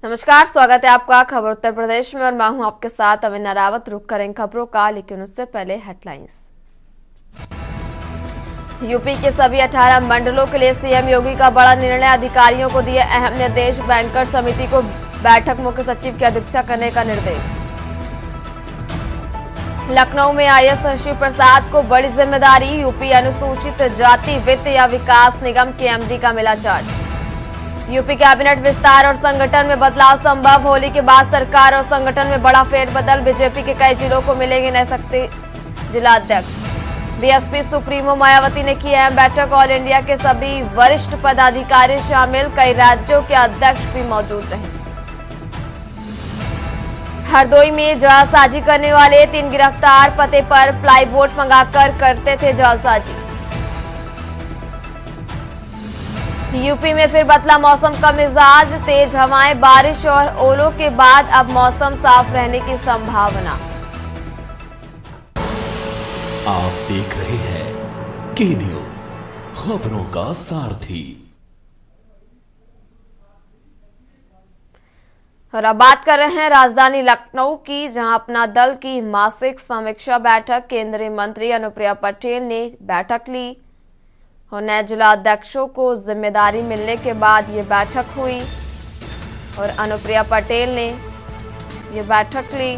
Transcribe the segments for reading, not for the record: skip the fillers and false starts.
नमस्कार, स्वागत है आपका खबर उत्तर प्रदेश में और मैं हूं आपके साथ अविना रावत। रुक करेंगे खबरों का, लेकिन उससे पहले हेडलाइंस। यूपी के सभी 18 मंडलों के लिए सीएम योगी का बड़ा निर्णय, अधिकारियों को दिए अहम निर्देश। बैंकर समिति को बैठक मुख्य सचिव की अध्यक्षता करने का निर्देश। लखनऊ में आईएएस शिव प्रसाद को बड़ी जिम्मेदारी, यूपी अनुसूचित जाति वित्त या विकास निगम के एमडी का मिला चार्ज। यूपी कैबिनेट विस्तार और संगठन में बदलाव संभव, होली के बाद सरकार और संगठन में बड़ा फेरबदल। बीजेपी के कई जिलों को मिलेंगे नए शक्ति जिला अध्यक्ष। बीएसपी सुप्रीमो मायावती ने की अहम बैठक, ऑल इंडिया के सभी वरिष्ठ पदाधिकारी शामिल, कई राज्यों के अध्यक्ष भी मौजूद रहे। हरदोई में जालसाजी करने वाले 3 गिरफ्तार, पते पर प्लाईवुड मंगाकर करते थे जालसाजी। यूपी में फिर बदला मौसम का मिजाज, तेज हवाएं, बारिश और ओलों के बाद अब मौसम साफ रहने की संभावना। आप देख रहे हैं के न्यूज, खबरों का सारथी। और अब बात कर रहे हैं राजधानी लखनऊ की, जहां अपना दल की मासिक समीक्षा बैठक केंद्रीय मंत्री अनुप्रिया पटेल ने बैठक ली और नए जिला अध्यक्षों को जिम्मेदारी मिलने के बाद ये बैठक हुई और अनुप्रिया पटेल ने ये बैठक ली।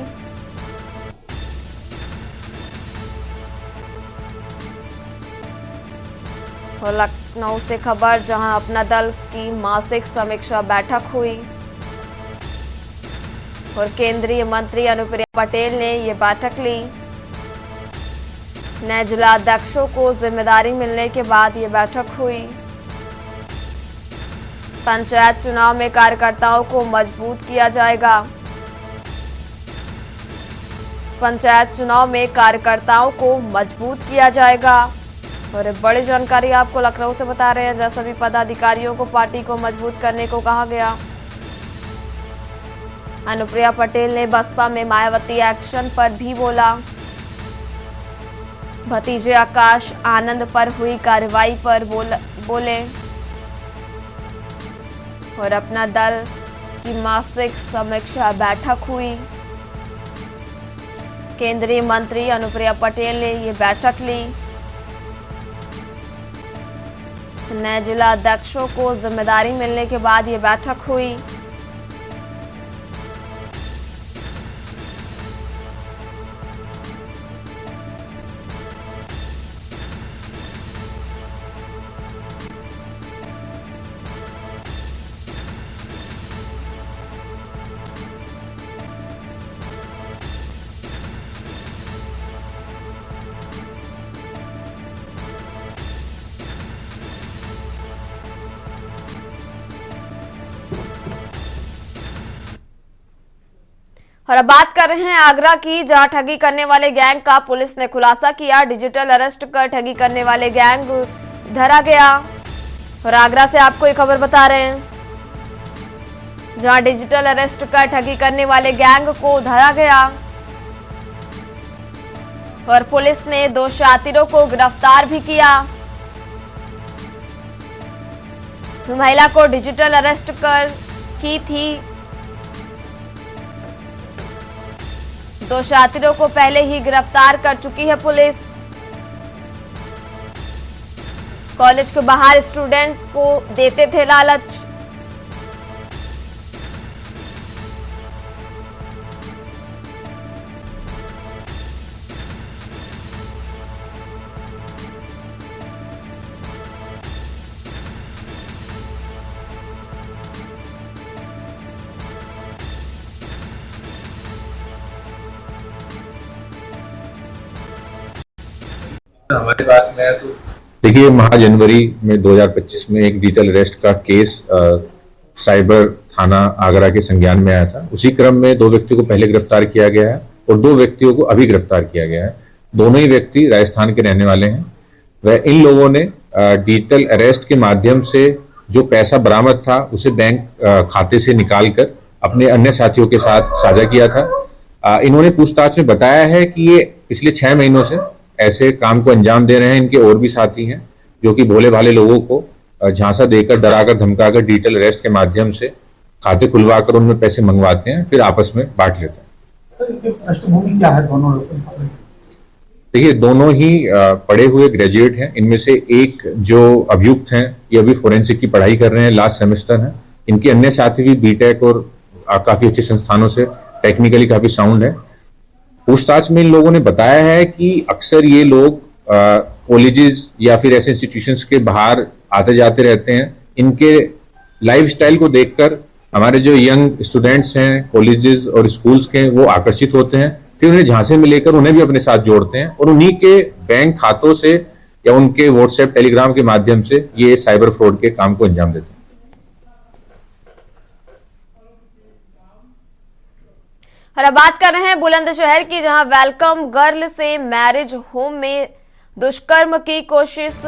और लखनऊ से खबर, जहां अपना दल की मासिक समीक्षा बैठक हुई और केंद्रीय मंत्री अनुप्रिया पटेल ने ये बैठक ली। नए जिला अध्यक्षों को जिम्मेदारी मिलने के बाद ये बैठक हुई। पंचायत चुनाव में कार्यकर्ताओं को मजबूत किया जाएगा। पंचायत चुनाव में कार्यकर्ताओं को मजबूत किया जाएगा। और बड़ी जानकारी आपको लखनऊ से बता रहे हैं, जहां सभी पदाधिकारियों को पार्टी को मजबूत करने को कहा गया। अनुप्रिया पटेल ने बसपा में मायावती एक्शन पर भी बोला। भतीजे आकाश आनंद पर हुई कार्रवाई पर बोले और अपना दल की मासिक समीक्षा बैठक हुई। केंद्रीय मंत्री अनुप्रिया पटेल ने ये बैठक ली। नए जिला अध्यक्षों को जिम्मेदारी मिलने के बाद ये बैठक हुई। और अब बात कर रहे हैं आगरा की, जहां ठगी करने वाले गैंग का पुलिस ने खुलासा किया। डिजिटल अरेस्ट कर ठगी करने वाले गैंग धरा गया। और आगरा से आपको एक खबर बता रहे हैं, जहां डिजिटल अरेस्ट कर ठगी करने वाले गैंग को धरा गया और पुलिस ने 2 शातिरों को गिरफ्तार भी किया। महिला को डिजिटल अरेस्ट कर की थी। 2 शातिरों को पहले ही गिरफ्तार कर चुकी है पुलिस। कॉलेज के बाहर स्टूडेंट्स को देते थे लालच। हमारे पास में है तो देखिए, माह जनवरी में 2025 में एक डिजिटल अरेस्ट का केस साइबर थाना आगरा के संज्ञान में आया था। उसी क्रम में 2 व्यक्तियों को पहले गिरफ्तार किया गया है और 2 व्यक्तियों को अभी गिरफ्तार किया गया है। दोनों ही व्यक्ति राजस्थान के रहने वाले हैं। वह इन लोगों ने डिजिटल अरेस्ट के माध्यम से जो पैसा बरामद था उसे बैंक खाते से निकालकर अपने अन्य साथियों के साथ साझा किया था। इन्होंने पूछताछ में बताया है कि ये पिछले 6 महीनों से ऐसे काम को अंजाम दे रहे हैं। इनके और भी साथी हैं जो कि भोले भाले लोगों को झांसा देकर, डराकर, धमकाकर डिजिटल अरेस्ट के माध्यम से खाते खुलवाकर उनमें पैसे मंगवाते हैं, फिर आपस में बांट लेते हैं। पृष्ठभूमि क्या है दोनों लोगों की? देखिए, दोनों ही पढ़े हुए ग्रेजुएट हैं। इनमें से एक जो अभियुक्त हैं, ये अभी फोरेंसिक की पढ़ाई कर रहे हैं, लास्ट सेमेस्टर है। इनके अन्य साथी भी बीटेक और काफी अच्छे संस्थानों से, टेक्निकली काफी साउंड है। पूछताछ में इन लोगों ने बताया है कि अक्सर ये लोग कॉलेजेस या फिर ऐसे इंस्टीट्यूशंस के बाहर आते जाते रहते हैं। इनके लाइफस्टाइल को देखकर हमारे जो यंग स्टूडेंट्स हैं कॉलेजेस और स्कूल्स के, वो आकर्षित होते हैं, फिर उन्हें झांसे में लेकर उन्हें भी अपने साथ जोड़ते हैं और उन्हीं के बैंक खातों से या उनके व्हाट्सएप टेलीग्राम के माध्यम से ये साइबर फ्रॉड के काम को अंजाम देते हैं। और अब बात कर रहे हैं बुलंदशहर की, जहां वेलकम गर्ल से मैरिज होम में दुष्कर्म की कोशिश।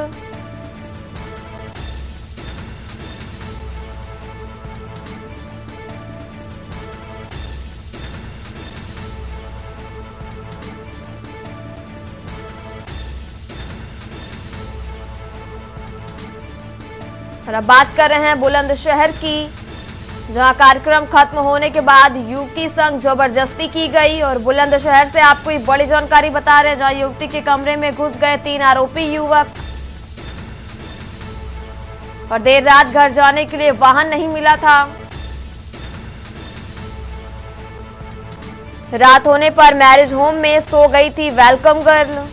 और अब बात कर रहे हैं बुलंदशहर की, जहां कार्यक्रम खत्म होने के बाद युवती संग जबरदस्ती की गई। और बुलंदशहर से आपको एक बड़ी जानकारी बता रहे हैं, जहां युवती के कमरे में घुस गए 3 आरोपी युवक और देर रात घर जाने के लिए वाहन नहीं मिला था। रात होने पर मैरिज होम में सो गई थी वेलकम गर्ल।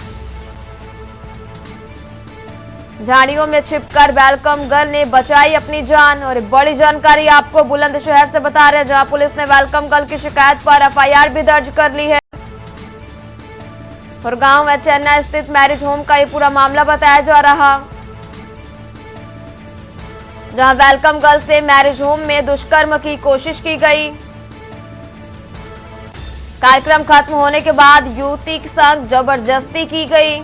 झाड़ियों में छिपकर वेलकम गर्ल ने बचाई अपनी जान। और बड़ी जानकारी आपको बुलंदशहर से बता रहे हैं, जहां पुलिस ने वेलकम गर्ल की शिकायत पर एफआईआर भी दर्ज कर ली है। और गांव में चेन्नई स्थित मैरिज होम का ये पूरा मामला बताया जा रहा, जहां वेलकम गर्ल से मैरिज होम में दुष्कर्म की कोशिश की गई। कार्यक्रम खत्म होने के बाद युवती के संग जबरदस्ती की गई।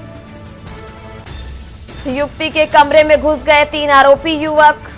युवती के कमरे में घुस गए 3 आरोपी युवक।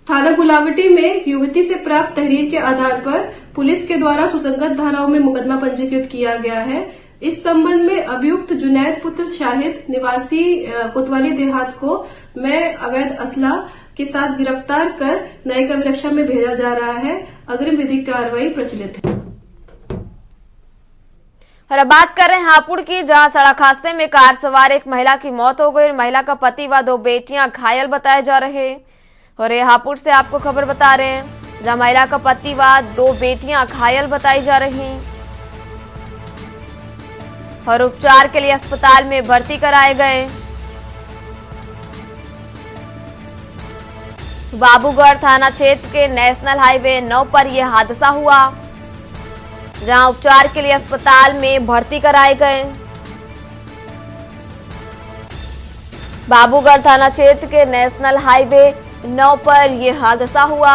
थाना गुलावटी में युवती से प्राप्त तहरीर के आधार पर पुलिस के द्वारा सुसंगत धाराओं में मुकदमा पंजीकृत किया गया है। इस संबंध में अभियुक्त जुनैद पुत्र शाहिद निवासी कोतवाली देहात को मैं अवैध असला के साथ गिरफ्तार कर न्यायिक अभिरक्षा में भेजा जा रहा है। अग्रिम विधिक कार्रवाई प्रचलित है। और अब बात कर रहे हैं हापुड़ की, जहां सड़क हादसे में कार सवार एक महिला की मौत हो गई। महिला का पति व 2 बेटियां घायल बताए जा रहे। और ये हापुड़ से आपको खबर बता रहे हैं, जहां महिला का पति व 2 बेटियां घायल बताई जा रही और उपचार के लिए अस्पताल में भर्ती कराए गए। बाबूगढ़ थाना क्षेत्र के नेशनल हाईवे 9 पर यह हादसा हुआ, जहां उपचार के लिए अस्पताल में भर्ती कराए गए। बाबूगढ़ थाना क्षेत्र के नेशनल हाईवे 9 पर यह हादसा हुआ।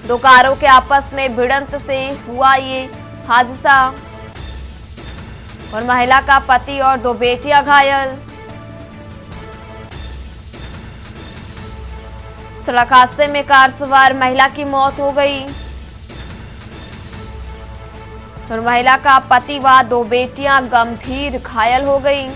2 कारों के आपस में भिड़ंत से हुआ ये हादसा और महिला का पति और 2 बेटियां घायल। सड़क हादसे में कार सवार महिला की मौत हो गई और महिला का पति व 2 बेटियां गंभीर घायल हो गई।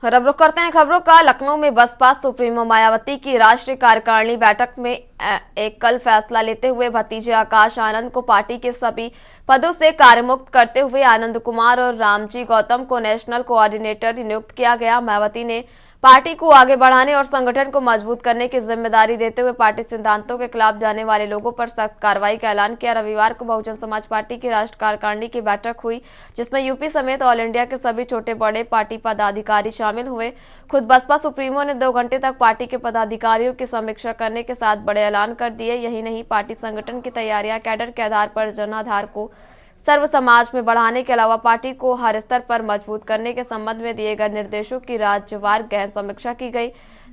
और अब रुक करते हैं खबरों का। लखनऊ में बसपा सुप्रीमो मायावती की राष्ट्रीय कार्यकारिणी बैठक में एक कल फैसला लेते हुए भतीजे आकाश आनंद को पार्टी के सभी पदों से कार्यमुक्त करते हुए आनंद कुमार और रामजी गौतम को नेशनल कोऑर्डिनेटर नियुक्त किया गया। मायावती ने पार्टी को आगे बढ़ाने और संगठन को मजबूत करने की जिम्मेदारी देते हुए पार्टी सिद्धांतों के खिलाफ जाने वाले लोगों पर सख्त कार्रवाई का ऐलान किया। रविवार को बहुजन समाज पार्टी की राष्ट्रीय कार्यकारिणी की बैठक हुई, जिसमें यूपी समेत ऑल इंडिया के सभी छोटे बड़े पार्टी पदाधिकारी शामिल हुए। खुद बसपा सुप्रीमो ने 2 घंटे तक पार्टी के पदाधिकारियों की समीक्षा करने के साथ बड़े ऐलान कर दिए। यही नहीं, पार्टी संगठन की तैयारियां कैडर के आधार पर जनाधार को सर्व समाज में बढ़ाने के अलावा पार्टी को हर स्तर पर मजबूत करने के संबंध में दिए गए निर्देशों की राज्यवार गहन समीक्षा की गई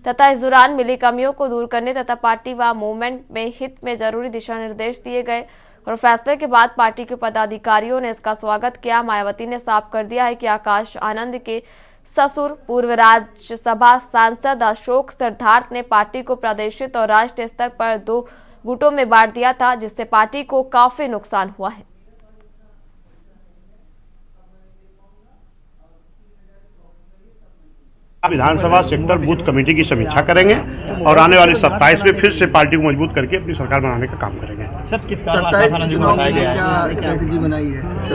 तथा इस दौरान मिली कमियों को दूर करने तथा पार्टी व मूवमेंट में हित में जरूरी दिशा निर्देश दिए गए और फैसले के बाद पार्टी के पदाधिकारियों ने इसका स्वागत किया। मायावती ने साफ कर दिया है कि आकाश आनंद के ससुर पूर्व राज्यसभा सांसद अशोक सिद्धार्थ ने पार्टी को प्रादेशिक और राष्ट्रीय स्तर पर 2 गुटों में बांट दिया था, जिससे पार्टी को काफी नुकसान हुआ है। विधानसभा सेक्टर बूथ कमेटी की समीक्षा करेंगे और आने वाले 27 में फिर से पार्टी को मजबूत करके अपनी सरकार बनाने का काम करेंगे। सर, किस कारण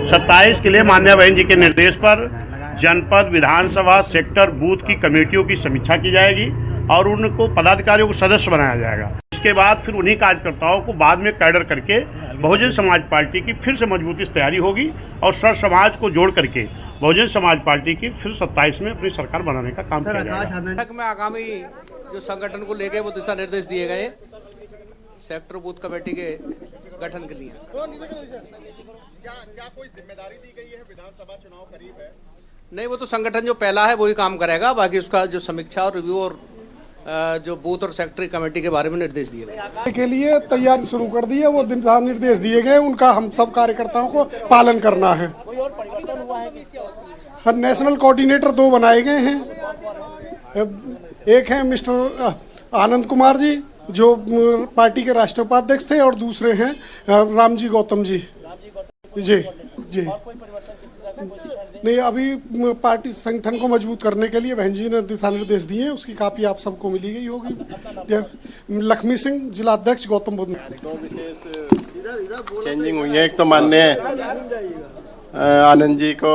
27 के लिए माननीय बहन जी के निर्देश पर जनपद विधानसभा सेक्टर बूथ की कमेटियों की समीक्षा की जाएगी और उनको पदाधिकारियों को सदस्य बनाया जाएगा। इसके बाद फिर उन्हीं कार्यकर्ताओं को बाद में कैडर करके बहुजन समाज पार्टी की फिर से मजबूती तैयारी होगी और सर्व समाज को जोड़ करके बहुजन समाज पार्टी की फिर 27 में अपनी सरकार बनाने का काम किया जाएगा। बैठक में आगामी जो संगठन को लेके वो दिशा निर्देश दिए गए सेक्टर बूथ कमेटी के गठन के लिए। क्या कोई जिम्मेदारी दी गई है? विधानसभा चुनाव करीब है। नहीं, वो तो संगठन जो पहला है वही काम करेगा, बाकी उसका जो समीक्षा और रिव्यू और जो बूथ और सेक्टर कमेटी के बारे में निर्देश दिए गए के लिए तैयारी शुरू कर दी है। वो दिशा निर्देश दिए गए, उनका हम सब कार्यकर्ताओं को पालन करना है। कोई और परिवर्तन हुआ है किसके? हर नेशनल कोऑर्डिनेटर 2 बनाए गए हैं। एक है मिस्टर आनंद कुमार जी जो पार्टी के राष्ट्रीय उपाध्यक्ष थे और दूसरे हैं रामजी गौतम जी। जी नहीं, अभी पार्टी संगठन को मजबूत करने के लिए बहन जी ने दिशा निर्देश दिए हैं, उसकी कापी आप सबको मिली गई होगी। लक्ष्मी सिंह जिला अध्यक्ष गौतम बुद्ध। चेंजिंग हुई है। एक तो माननीय आनंद जी को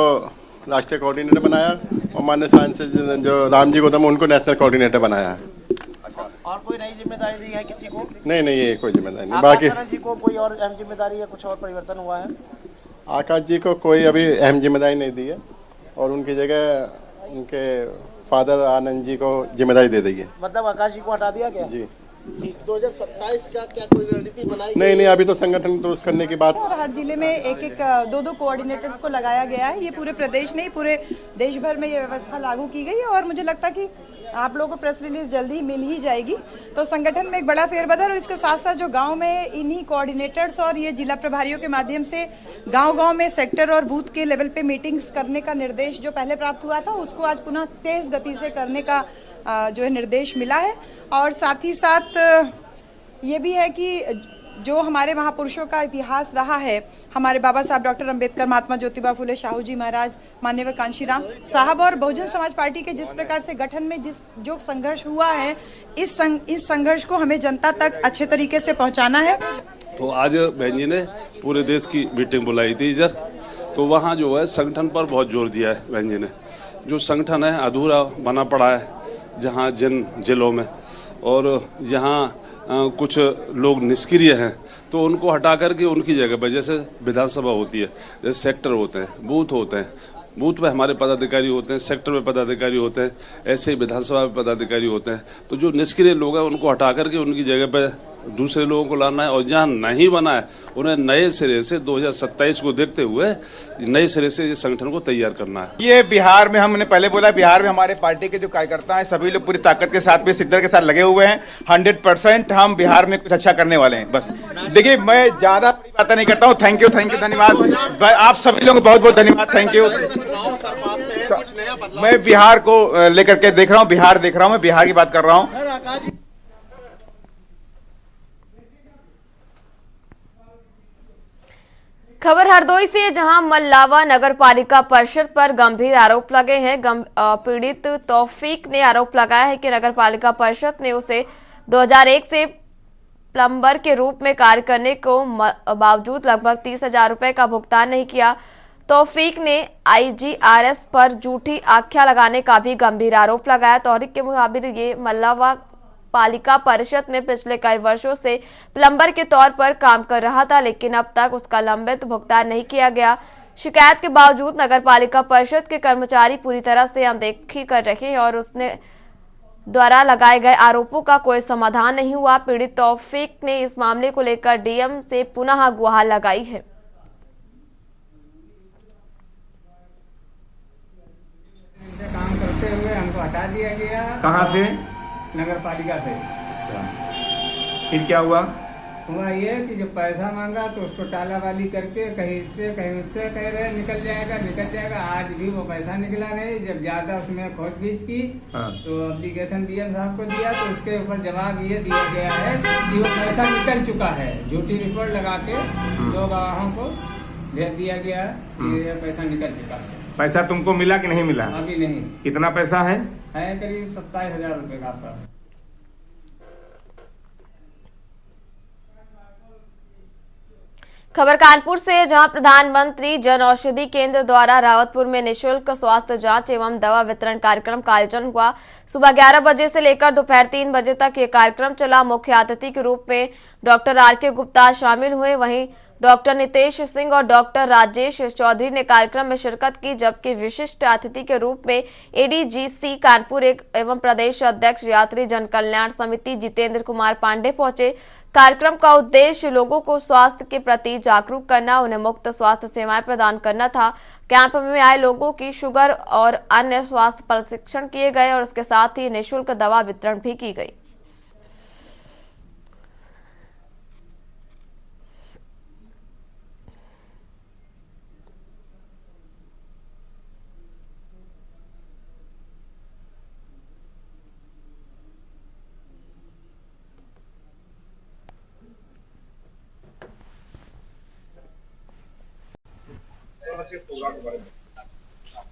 राष्ट्रीय कोऑर्डिनेटर बनाया और माननीय सांसद जो रामजी गौतम उनको नेशनल कोऑर्डिनेटर बनाया। और कोई नई जिम्मेदारी दी है किसी को? नहीं, ये कोई जिम्मेदारी नहीं। बाकी जी को कोई और अहम जिम्मेदारी या कुछ और परिवर्तन हुआ है? आकाश जी को कोई अभी अहम जिम्मेदारी नहीं दी है और उनकी जगह उनके फादर आनंद जी को जिम्मेदारी दे दी है। मतलब आकाश जी को हटा दिया गया? जी। 2027 का क्या कोई रणनीति बनाई? नहीं, अभी तो संगठन दुरुस्त करने की बात। और हर जिले में एक 2 कोऑर्डिनेटर्स को लगाया गया है। ये पूरे प्रदेश नहीं, पूरे देश भर में ये व्यवस्था लागू की गई है और मुझे लगता है कि आप लोगों को प्रेस रिलीज जल्दी ही मिल ही जाएगी। तो संगठन में एक बड़ा फेरबदल और इसके साथ साथ जो गांव में इन्हीं कोऑर्डिनेटर्स और ये जिला प्रभारियों के माध्यम से गांव-गांव में सेक्टर और बूथ के लेवल पे मीटिंग्स करने का निर्देश जो पहले प्राप्त हुआ था उसको आज पुनः तेज गति से करने का जो है निर्देश मिला है। और साथ ही साथ ये भी है कि जो हमारे महापुरुषों का इतिहास रहा है, हमारे बाबा साहब डॉक्टर अंबेडकर, महात्मा ज्योतिबा फुले, शाहू जी महाराज, माननीय कांशीराम साहब और बहुजन समाज पार्टी के जिस प्रकार से गठन में जो संघर्ष हुआ है, इस संघर्ष को हमें जनता तक अच्छे तरीके से पहुंचाना है। तो आज बहन जी ने पूरे देश की मीटिंग बुलाई थी इधर, तो वहाँ जो है संगठन पर बहुत जोर दिया है बहन जी ने। जो संगठन है अधूरा बना पड़ा है जहाँ जिन जिलों में, और जहाँ कुछ लोग निष्क्रिय हैं तो उनको हटा करके उनकी जगह पर, जैसे विधानसभा होती है, जैसे सेक्टर होते हैं, बूथ होते हैं, बूथ पे हमारे पदाधिकारी होते हैं, सेक्टर में पदाधिकारी होते हैं, ऐसे ही विधानसभा में पदाधिकारी होते हैं। तो जो निष्क्रिय लोग हैं उनको हटा करके उनकी जगह पर दूसरे लोगों को लाना है और जहाँ नहीं बना है उन्हें नए सिरे से 2027 को देखते हुए नए सिरे से ये संगठन को तैयार करना है। ये बिहार में हमने पहले बोला, बिहार में हमारे पार्टी के जो कार्यकर्ता हैं सभी लोग पूरी ताकत के साथ, सिद्दत के साथ लगे हुए हैं। 100% हम बिहार में कुछ अच्छा करने वाले हैं। बस देखिए, मैं ज्यादा बातें नहीं करता हूँ। थैंक यू, धन्यवाद आप सभी लोगों को बहुत बहुत धन्यवाद। Thank you. मैं बिहार को लेकर के देख रहा हूँ, बिहार देख रहा हूँ, मैं बिहार की बात कर रहा हूँ। खबर हरदोई से, जहां मल्लावा नगर पालिका परिषद पर गंभीर आरोप लगे हैं। पीड़ित तौफीक ने आरोप लगाया है कि नगर पालिका परिषद ने उसे 2001 से प्लम्बर के रूप में कार्य करने को बावजूद लगभग 30,000 रुपए का भुगतान नहीं किया। तौफीक ने IGRS पर झूठी आख्या लगाने का भी गंभीर आरोप लगाया। तौफीक के मुताबिक ये मल्लावा पालिका परिषद में पिछले कई वर्षों से प्लम्बर के तौर पर काम कर रहा था, लेकिन अब तक उसका लंबित भुगतान नहीं किया गया। शिकायत के बावजूद नगर पालिका परिषद के कर्मचारी पूरी तरह से अनदेखी कर रहे हैं और उसने द्वारा लगाए गए आरोपों का कोई समाधान नहीं हुआ। पीड़ित तौफीक ने इस मामले को लेकर DM से पुनः गुहार लगाई है। काम करते हुए हमको हटा दिया गया। कहाँ से? नगर पालिका से। फिर क्या हुआ? हुआ ये कि जब पैसा मांगा तो उसको टालावाली करके कहीं इससे कहीं उससे कह रहे निकल जाएगा। आज भी वो पैसा निकला नहीं। जब ज्यादा उसमें खोजबीन की तो एप्लीकेशन DM साहब को दिया तो उसके ऊपर जवाब ये दिया गया है कि वो पैसा निकल चुका है। झूठी रिपोर्ट लगा के 2 गवाहों को भेज दिया गया कि ये पैसा निकल चुका है। पैसा तुमको मिला कि नहीं मिला? अभी नहीं। कितना पैसा है? करीब 27,000 रुपए का आसपास। खबर कानपुर से, जहां प्रधानमंत्री जन औषधि केंद्र द्वारा रावतपुर में निःशुल्क स्वास्थ्य जांच एवं दवा वितरण कार्यक्रम का आयोजन हुआ। सुबह 11 बजे से लेकर दोपहर 3 बजे तक ये कार्यक्रम चला। मुख्य अतिथि के रूप में डॉक्टर RK गुप्ता शामिल हुए। वहीं डॉक्टर नितेश सिंह और डॉक्टर राजेश चौधरी ने कार्यक्रम में शिरकत की, जबकि विशिष्ट अतिथि के रूप में ADGC कानपुर एवं प्रदेश अध्यक्ष यात्री जन कल्याण समिति जितेंद्र कुमार पांडे पहुंचे। कार्यक्रम का उद्देश्य लोगों को स्वास्थ्य के प्रति जागरूक करना, उन्हें मुफ्त स्वास्थ्य सेवाएं प्रदान करना था। कैंप में आए लोगों की शुगर और अन्य स्वास्थ्य प्रशिक्षण किए गए और उसके साथ ही निःशुल्क दवा वितरण भी की गई।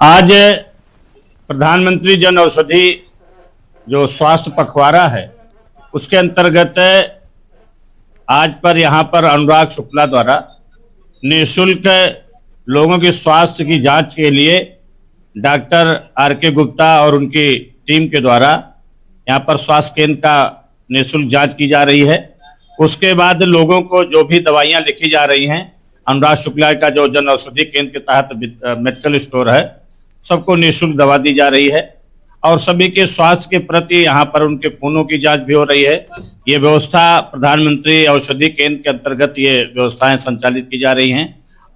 आज प्रधानमंत्री जन औषधि जो स्वास्थ्य पखवाड़ा है उसके अंतर्गत आज पर यहाँ पर अनुराग शुक्ला द्वारा निःशुल्क लोगों के स्वास्थ्य की जांच के लिए डॉक्टर RK गुप्ता और उनकी टीम के द्वारा यहाँ पर स्वास्थ्य केंद्र का निःशुल्क जांच की जा रही है। उसके बाद लोगों को जो भी दवाइयाँ लिखी जा रही हैं, अनुराग शुक्ला का जो जन औषधि केंद्र के तहत मेडिकल स्टोर है, सबको निःशुल्क दवा दी जा रही है और सभी के स्वास्थ्य के प्रति यहाँ पर उनके खूनों की जांच भी हो रही है। ये व्यवस्था प्रधानमंत्री औषधि केंद्र के अंतर्गत ये व्यवस्थाएं संचालित की जा रही हैं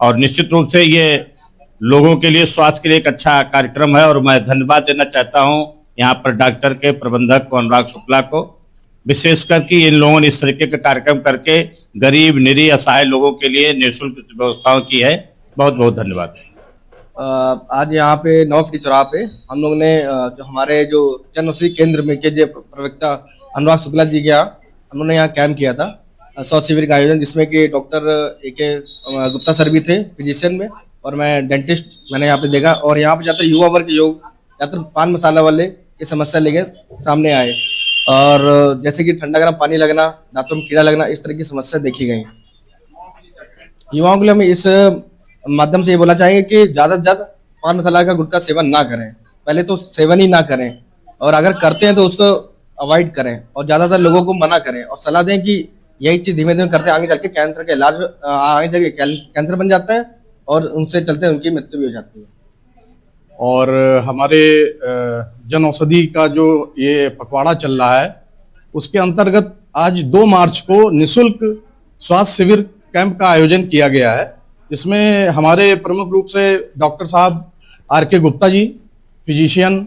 और निश्चित रूप से ये लोगों के लिए स्वास्थ्य के लिए एक अच्छा कार्यक्रम है और मैं धन्यवाद देना चाहता हूँ यहाँ पर डॉक्टर के प्रबंधक को, अनुराग शुक्ला को, विशेषकर कि इन लोगों ने इस तरीके का कार्यक्रम करके गरीब निरीह असहाय लोगों के लिए निःशुल्क व्यवस्थाओं की है। बहुत बहुत धन्यवाद। आज यहाँ पे नौफी चौराहा पे हम लोग ने जो हमारे जो जन औषधि केंद्र में के जो प्रवक्ता अनुराग शुक्ला जी गया, हम लोगों ने यहाँ कैंप किया था 100 शिविर का आयोजन, जिसमें कि डॉक्टर AK गुप्ता सर भी थे फिजिशियन में और मैं डेंटिस्ट मैंने यहाँ पे देखा। और यहाँ पे ज्यादातर युवा वर्ग योग ज्यादातर पान मसाला वाले की समस्या लेके सामने आए और जैसे कि ठंडा गर्म पानी लगना, दांतों में कीड़ा लगना, इस तरह की समस्या देखी गई। युवाओं के लिए हम इस माध्यम से ये बोलना चाहेंगे कि ज्यादा से ज्यादा पान मसाला का गुटखा सेवन ना करें, पहले तो सेवन ही ना करें और अगर करते हैं तो उसको अवॉइड करें और ज्यादातर लोगों को मना करें और सलाह दें कि यही चीज धीमे धीमे करते आगे चल के कैंसर का इलाज, आगे चल के कैंसर बन जाता है और उनसे चलते उनकी मृत्यु भी हो जाती है। और हमारे जन औषधि का जो ये पखवाड़ा चल रहा है उसके अंतर्गत आज 2 मार्च को निःशुल्क स्वास्थ्य शिविर कैंप का आयोजन किया गया है, जिसमें हमारे प्रमुख रूप से डॉक्टर साहब RK Gupta ji, physician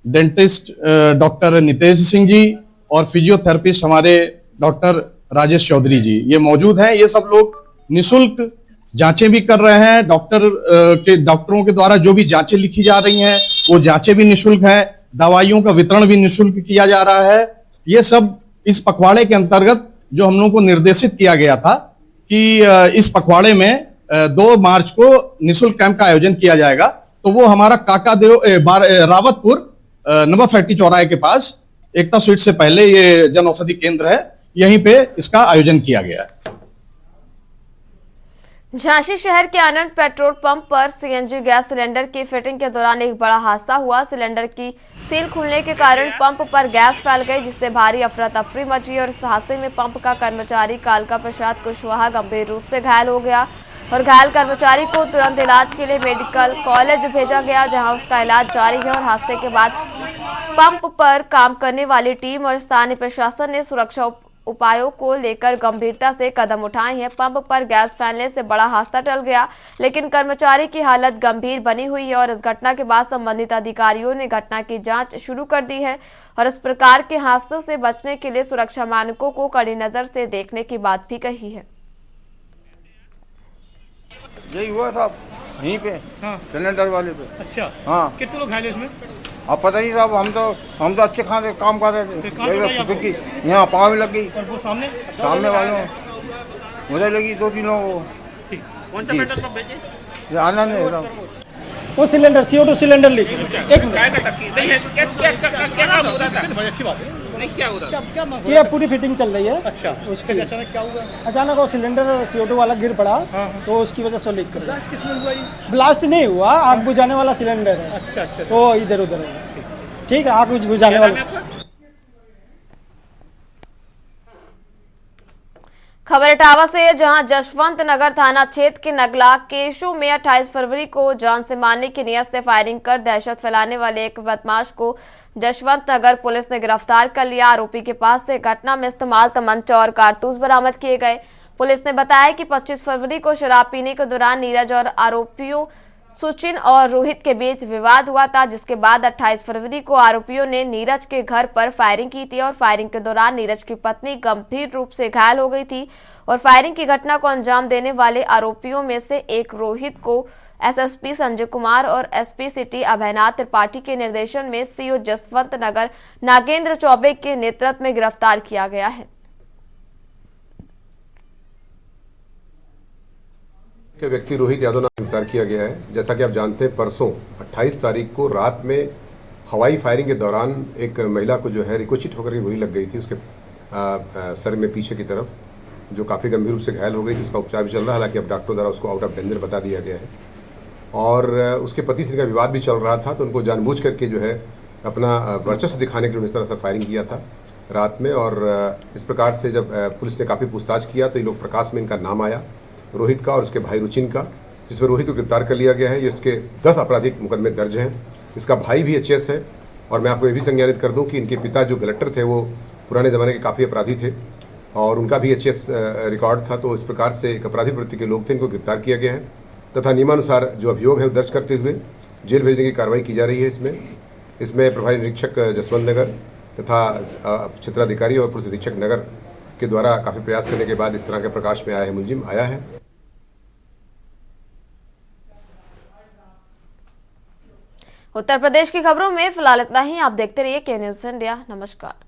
dentist doctor Nitesh Singh ji और फिजियोथेरेपिस्ट हमारे डॉक्टर राजेश चौधरी जी ये मौजूद हैं। ये सब लोग निःशुल्क जांचें भी कर रहे हैं। डॉक्टरों के द्वारा जो भी जांचें लिखी जा रही हैं वो जांचें भी निःशुल्क है, दवाइयों का वितरण भी निःशुल्क किया जा रहा है। ये सब इस पखवाड़े के अंतर्गत जो हम लोगों को निर्देशित किया गया था कि इस पखवाड़े में 2 मार्च को निःशुल्क कैंप का आयोजन किया जाएगा, तो वो हमारा काकादेव रावतपुर नवा फैक्ट्री चौराहे के पास एकता स्वीट से पहले ये जन औषधि केंद्र है, यहीं पे इसका आयोजन किया गया है। झांसी शहर के आनंद पेट्रोल पंप पर सीएनजी गैस सिलेंडर की फिटिंग के दौरान एक बड़ा हादसा हुआ। सिलेंडर की सील खुलने के कारण पंप पर गैस फैल गई, जिससे भारी अफरा तफरी मची और इस हादसे में पंप का कर्मचारी कालका प्रसाद कुशवाहा गंभीर रूप से घायल हो गया और घायल कर्मचारी को तुरंत इलाज के लिए मेडिकल कॉलेज भेजा गया, जहां उसका इलाज जारी है। और हादसे के बाद पंप पर काम करने वाली टीम और स्थानीय प्रशासन ने सुरक्षा उपायों को लेकर गंभीरता से कदम उठाए हैं। पंप पर गैस फैलने से बड़ा हादसा टल गया, लेकिन कर्मचारी की हालत गंभीर बनी हुई है और इस घटना के बाद संबंधित अधिकारियों ने घटना की जांच शुरू कर दी है और इस प्रकार के हादसों से बचने के लिए सुरक्षा मानकों को कड़ी नजर से देखने की बात भी कही है। यही हुआ था यहीं पे, सिलेंडर वाले पे। अच्छा, हाँ। कितने लोग घायल इसमें? अब पता नहीं साहब, हम तो अच्छे खाने काम कर रहे थे, यहाँ पाँव में लग गई। और वो सामने वालों मुझे लगी 2-3 लोगों को। कौन सा पेट्रोल पंप है? आनंद है। वो सिलेंडर CO2 सिलेंडर लीक। एक ये पूरी फिटिंग चल रही है। अच्छा, उसके अचानक क्या हुआ? अचानक वो सिलेंडर CO2 वाला गिर पड़ा, तो उसकी वजह से लीक कर गया। ब्लास्ट किसमें हुआ? ब्लास्ट नहीं हुआ, आग बुझाने वाला सिलेंडर है। अच्छा, तो इधर उधर है। ठीक है, आग बुझाने वाला। खबर इटावा से है, जहां जशवंत नगर थाना क्षेत्र के नगला केशो में 28 फरवरी को जान से मारने की नियत से फायरिंग कर दहशत फैलाने वाले एक बदमाश को जशवंत नगर पुलिस ने गिरफ्तार कर लिया। आरोपी के पास से घटना में इस्तेमाल तमंचा और कारतूस बरामद किए गए। पुलिस ने बताया कि 25 फरवरी को शराब पीने के दौरान नीरज और आरोपियों सुचिन और रोहित के बीच विवाद हुआ था, जिसके बाद 28 फरवरी को आरोपियों ने नीरज के घर पर फायरिंग की थी और फायरिंग के दौरान नीरज की पत्नी गंभीर रूप से घायल हो गई थी और फायरिंग की घटना को अंजाम देने वाले आरोपियों में से एक रोहित को एसएसपी संजय कुमार और एसपी सिटी अभयनाथ त्रिपाठी के निर्देशन में सीओ जसवंत नगर नागेंद्र चौबे के नेतृत्व में गिरफ्तार किया गया है। के व्यक्ति रोहित यादव नाम गिरफ्तार किया गया है। जैसा कि आप जानते हैं, परसों 28 तारीख को रात में हवाई फायरिंग के दौरान एक महिला को जो है रिकोचिट होकर के गोली लग गई थी उसके सर में पीछे की तरफ, जो काफ़ी गंभीर रूप से घायल हो गई थी। उसका उपचार भी चल रहा है, हालांकि अब डॉक्टरों द्वारा उसको आउट ऑफ डेंजर बता दिया गया है। और उसके पति से का विवाद भी चल रहा था, तो उनको जानबूझ करके जो है अपना वर्चस्व दिखाने के लिए इस तरह से फायरिंग किया था रात में। और इस प्रकार से जब पुलिस ने काफ़ी पूछताछ किया तो ये लोग प्रकाश में इनका नाम आया, रोहित का और उसके भाई रुचिन का, जिसमें रोहित को गिरफ्तार कर लिया गया है। ये उसके 10 आपराधिक मुकदमे दर्ज हैं। इसका भाई भी एचएस है। और मैं आपको ये भी संज्ञानित कर दूं कि इनके पिता जो कलेक्टर थे वो पुराने ज़माने के काफ़ी अपराधी थे और उनका भी एचएस रिकॉर्ड था। तो इस प्रकार से एक अपराधी वृत्ति के लोग थे, इनको गिरफ्तार किया गया है तथा नियमानुसार जो अभियोग है वो दर्ज करते हुए जेल भेजने की कार्रवाई की जा रही है। इसमें प्रभारी निरीक्षक जसवंत नगर तथा क्षेत्राधिकारी और पुलिस अधीक्षक नगर के द्वारा काफ़ी प्रयास करने के बाद इस तरह के प्रकाश में आया है, मुलजिम आया है। उत्तर प्रदेश की खबरों में फिलहाल इतना ही। आप देखते रहिए के न्यूज़ इंडिया। नमस्कार।